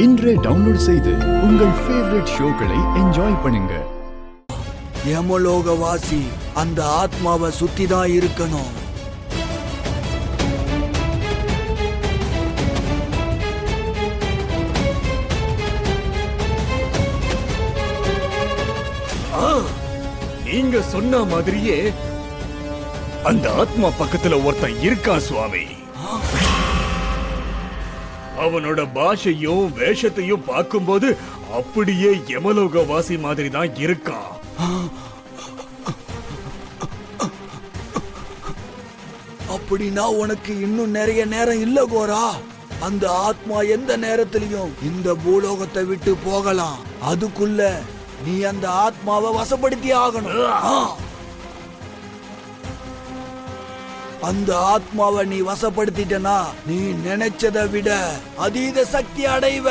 இன்றே டவுன்லோட் செய்து உங்கள் ஃபேவரட் ஷோக்களை என்ஜாய் பண்ணுங்க. யமலோகவாசி அந்த ஆத்மாவை சுத்தி தான் இருக்கணும். நீங்க சொன்ன மாதிரியே அந்த ஆத்மா பக்கத்துல ஒருத்தன் இருக்கான் சுவாமி. அவனோட பாஷையும் வேஷத்தையும் பார்க்கும்போது அப்படியே யமலோகவாசி மாதிரி தான் இருக்கான். அப்படின்னா உனக்கு இன்னும் நிறைய நேரம் இல்ல கோரா. அந்த ஆத்மா எந்த நேரத்திலையும் இந்த பூலோகத்தை விட்டு போகலாம். அதுக்குள்ள நீ அந்த ஆத்மாவை வசப்படுத்தி ஆகணும். அந்த ஆத்மாவை நீ வசப்படுத்திட்டனா நீ நினைச்சதை விட அதீத சக்தி அடைவ.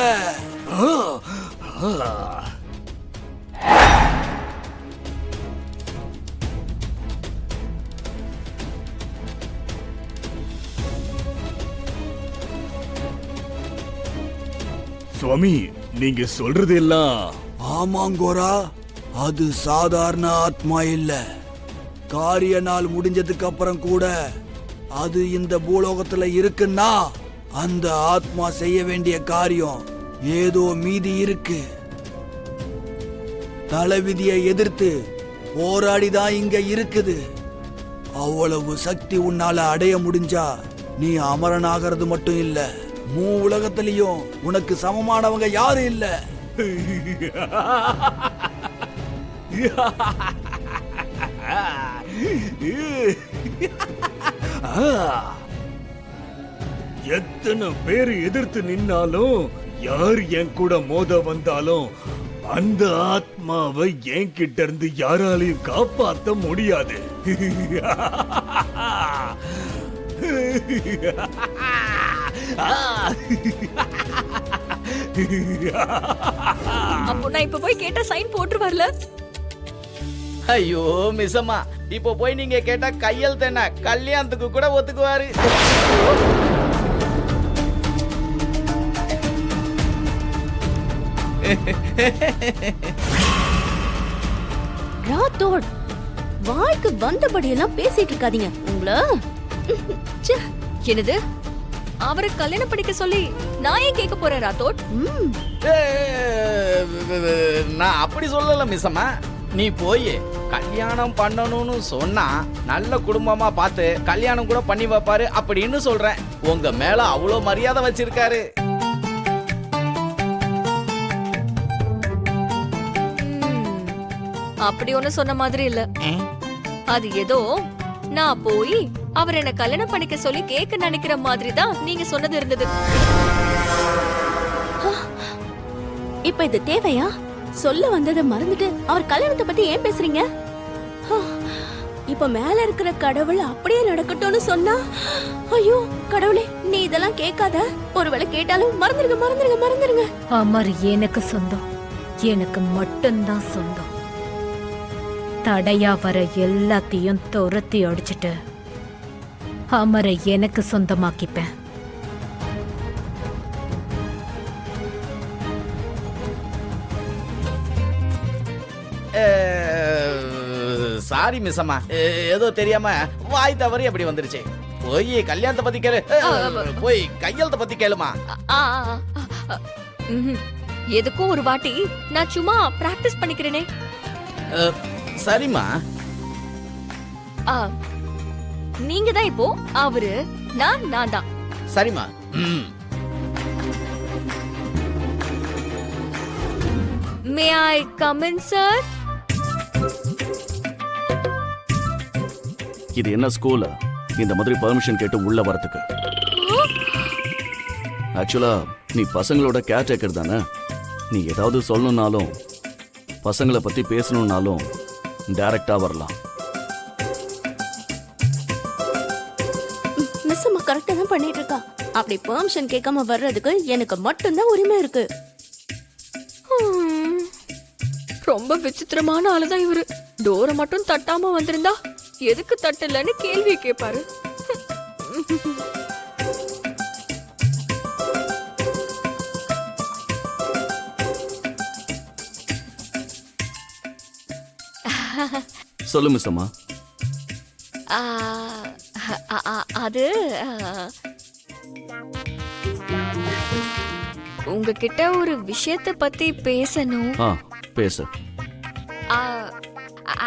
சுவாமி, நீங்க சொல்றது எல்லாம் ஆமாங்கோரா, அது சாதாரண ஆத்மா இல்ல. காரிய நாள் முடிஞ்சதுக்கு அப்புறம் கூட அது இந்த பூலோகத்துல இருக்குன்னா அந்த ஆத்மா செய்ய வேண்டிய காரியம் ஏதோ மீதி இருக்கு. தலைவிதியை எதிர்த்து போராடிதான் இங்க இருக்குது. அவ்வளவு சக்தி உன்னால அடைய முடிஞ்சா நீ அமரனாகிறது மட்டும் இல்ல, மூ உலகத்திலையும் உனக்கு சமமானவங்க யாரும் இல்ல. எத்தனை பேர் எதிர்த்து நின்னாலும் யார் என் கூட மோத வந்தாலும் அந்த ஆத்மாவை என் கிட்ட இருந்து யாராலையும் காப்பாற்ற முடியாது. அப்போ நான் இப்ப போய் கேட்டா சைன் போட்டு வரல. ஐயோ மிஸ்ஸம்மா, இப்போ போய் நீங்க கேட்டா கையெழுத்து என்ன கல்யாணத்துக்கு கூட ஒத்துக்குவாரு. ராத்தோட், வாய்க்கு வந்தபடி எல்லாம் பேசிட்டு இருக்காதீங்க. உங்கள என்னது அவரை கல்யாணம் படிக்க சொல்லி நான் ஏன் கேட்க போறேன் ராத்தோட்? நான் அப்படி சொல்லல மிஸ்ஸம்மா. நீ போய் கல்யாணம் பண்ணணும்னு சொன்னா நல்ல குடும்பமா பார்த்து கல்யாணம் கூட பண்ணி வைப்பாரு அப்படின்னு சொல்றேன். உங்க மேல அவ்வளோ மரியாதை வச்சிருக்காரு. அப்படி ஒண்ணு சொன்ன மாதிரி இல்ல. அது ஏதோ நான் போய் அவர் என்ன கல்யாணம் பண்ணிக்க சொல்லி கேட்க நினைக்கிற மாதிரி தான் நீங்க சொன்னது இருந்தது. இப்ப இது தேவையா? சொல்ல வந்ததை மறந்துட்டு அவர் கல்யாணத்தை பத்தி ஏன் பேசுறீங்க? இப்ப மேல இருக்கிற கடவுள் அப்படியே நடக்கட்டும்னு சொன்னா, ஐயோ கடவுளே நீ இதெல்லாம் கேட்காத. ஒருவேளை கேட்டாலும் மறந்துருங்க மறந்துருங்க மறந்துருங்க. அமர் எனக்கு சொந்தம், எனக்கு மட்டும்தான் சொந்தம். தடையா வர எல்லாத்தையும் துரத்தி அடிச்சிட்டு அமரை எனக்கு சொந்தமாக்கிப்பேன். சாரி மிஸ்ஸம்மா, ஏதோ தெரியாம வாய் தவறி அப்படி வந்துருச்சு. போய் கல்யாணத்தை பத்தி கேளு, போய் கையெழுத்த பத்தி கேளுமா. எதுக்கும் ஒரு வாட்டி நான் சும்மா பிராக்டிஸ் பண்ணிக்கிறேனே. சரிம்மா. நீங்க தான் இப்போ அவரு, நான் தான். சரிம்மா. மே ஐ கம் இன் சார்? இது என்ன ஸ்கூலா இந்த மாதிரி பெர்மிஷன் கேட்டு உள்ள வரதுக்கு? ஆக்சுவலா நீ பசங்களோட கேர் டேக்கர் தானே. நீ ஏதாவது சொல்லணும்னாலும் பசங்களை பத்தி பேசணும்னாலும் டைரக்டா வரலாம். மிஸ் அம்மா கரெக்டா தான் பண்ணிட்டு இருக்கா. அப்படி பெர்மிஷன் கேட்காம வர்றதுக்கு எனக்கு மட்டும்தான் உரிமை இருக்கு. ரொம்ப விசித்திரமான ஆளுதான் இவரு. டோரை மட்டும் தட்டாம வந்திருந்தா எதுக்கு தட்டலன்னு கேள்வி கேட்பாரு. சொல்லு மிஸ் அம்மா. ஆ, அது உங்ககிட்ட ஒரு விஷயத்தை பத்தி பேசணும். பேசு.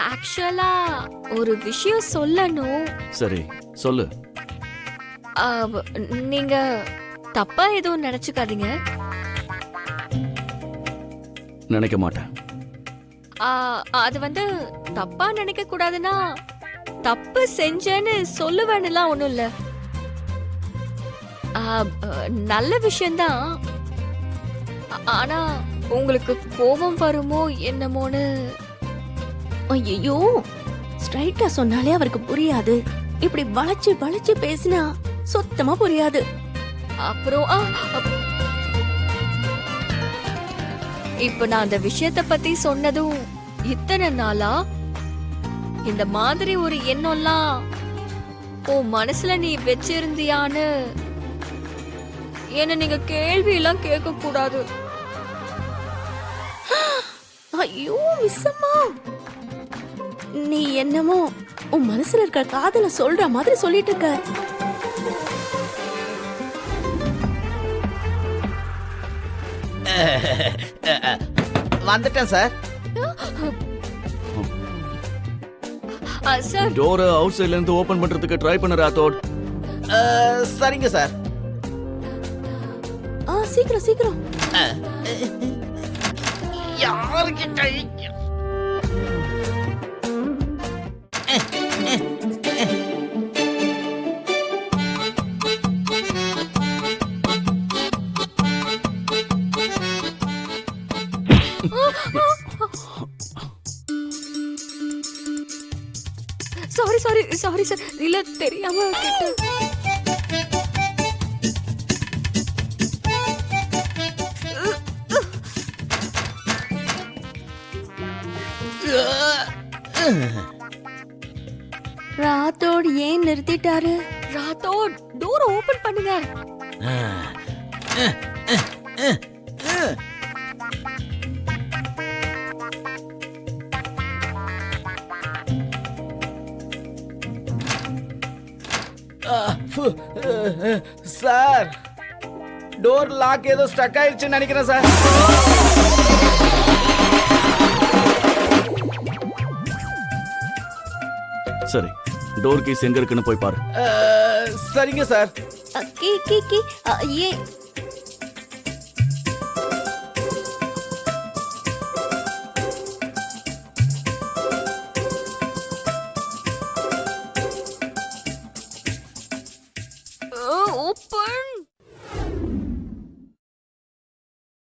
ஆக்சுவலா ஒரு விஷயம் சொல்லணும். சரி சொல்லு. நீங்க தப்பா எதுவும் நினைச்சுக்காதீங்க. நினைக்க மாட்டேன். அது வந்து தப்பா நினைக்க கூடாதுன்னா தப்பு செஞ்சேன்னு சொல்லுவேன்னுலாம் ஒண்ணும் இல்ல. நல்ல விஷயம்தான். ஆனா உங்களுக்கு கோபம் வருமோ என்னமோன்னு. ஐயோ, ஸ்ட்ரைட்டா சொன்னாலே அவருக்கு புரியாது. இப்படி வளைச்சு வளைச்சு பேசினா சுத்தமா புரியாது. அப்புறம் இப்ப நான் அந்த விஷயத்த பத்தி சொன்னதும் இத்தனை நாளா இந்த மாதிரி ஒரு எண்ணம்லாம் உன் மனசுல நீ வச்சிருந்தியான்னு என்ன நீங்க கேள்வி எல்லாம் கேட்க கூடாது. ஐயோ மிஸ்ஸம்மா, நீ என்னமோ உன் மனசுல இருக்க காதல சொல்ற மாதிரி சொல்லிட்டு இருக்க. வந்துட்டேன் சார். சார், டோரை அவுட் சைடுல இருந்து ஓபன் பண்றதுக்கு ட்ரை பண்ண ராத்தோட். சரிங்க சார். சீக்கிரம் சீக்கிரம். யாருக்கிட்ட சாரி சார், இல்ல தெரியாம கேட்டேன். ராத்தோடு ஏன் நிறுத்திட்டாரு? ராத்தோட், டோர் ஓபன் பண்ணுங்க. சார், டோர் லாக் ஏதோ ஸ்டக் ஆயிடுச்சுன்னு நினைக்கிறேன் சார். சரி, டோர் கீஸ் எங்க இருக்குன்னு போய் பாரு. சரிங்க சார். கீ கீ கீ ஏ ஓபன்.